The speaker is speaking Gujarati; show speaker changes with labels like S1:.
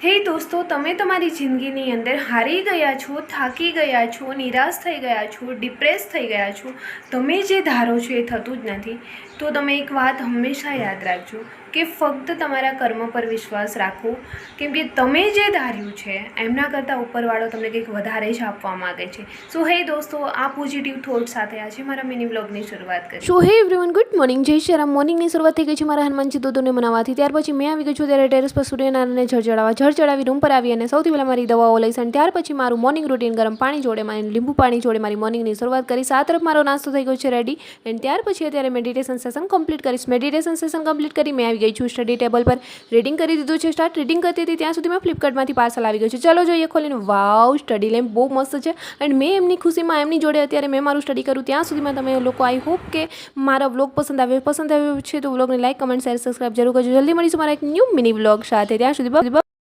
S1: હે દોસ્તો, તમે તમારી જિંદગીની અંદર હારી ગયા છો, થાકી ગયા છો, નિરાશ થઈ ગયા છો, ડિપ્રેસ થઈ ગયા છો, તમે જે ધારો છો એ થતું જ નથી, તો તમે એક વાત હંમેશા યાદ રાખજો કે ફક્ત તમારા કર્મ પર વિશ્વાસ રાખો, કેમ કે તમે જે ધાર્યું છે એમના કરતાં ઉપરવાળો તમને કંઈક વધારે જ આપવા માગે છે. સો હે દોસ્તો, આ પોઝિટિવ થોટ સાથે આજે મારા મિની બ્લોગની શરૂઆત કરી.
S2: સો હે એવરીવન, ગુડ મોર્નિંગ. જય શ્રી રામ. મોર્નિંગની શરૂઆત થઈ ગઈ છે મારા હનુમાનજી દૂધોને મનાવવાથી. ત્યાર પછી મેં આવી ગઈ છું ત્યારે ટેરેસ પર સૂર્યનારાયણને જળ ચડાવી રૂમ પર આવી અને સૌથી પહેલાં મારી દવાઓ લઈશ અને ત્યાર પછી મારું મોર્નિંગ રૂટીન ગરમ પાણી જોડે મારી લીંબુ પાણી જોડે મારી મોર્નિંગની શરૂઆત કરી. 7 તરફ મારો નાસ્તો થઈ ગયો છે રેડી એન્ડ ત્યાર પછી અત્યારે મેડિટેશન સેશન કમ્પ્લીટ કરીશ. મેડિટેશન સેશન કમ્પ્લીટ કરી મેં આવી ગઈ છું સ્ટડી ટેબલ પર. રીડિંગ કરી દીધું છે સ્ટાર્ટ. રીડિંગ કરતી હતી ત્યાં સુધીમાં ફ્લિપકાર્ટમાંથી પાર્સલ આવી ગયું છે. ચલો જોઈએ ખોલીને. વાવ, સ્ટડી લેમ્પ બહુ મસ્ત છે એન્ડ મેં એમની ખુશીમાં એમની જોડે અત્યારે મેં મારું સ્ટડી કરું ત્યાં સુધીમાં તમે લોકો આઈ હોપ કે મારા વ્લોગ પસંદ આવ્યો છે તો વ્લોગને લાઈક, કમેન્ટ, શેર, સબસ્ક્રાઈબ જરૂર કરજો. જલ્દી મળીશું મારા એક ન્યૂ મિની વ્લોગ સાથે. ત્યાં સુધી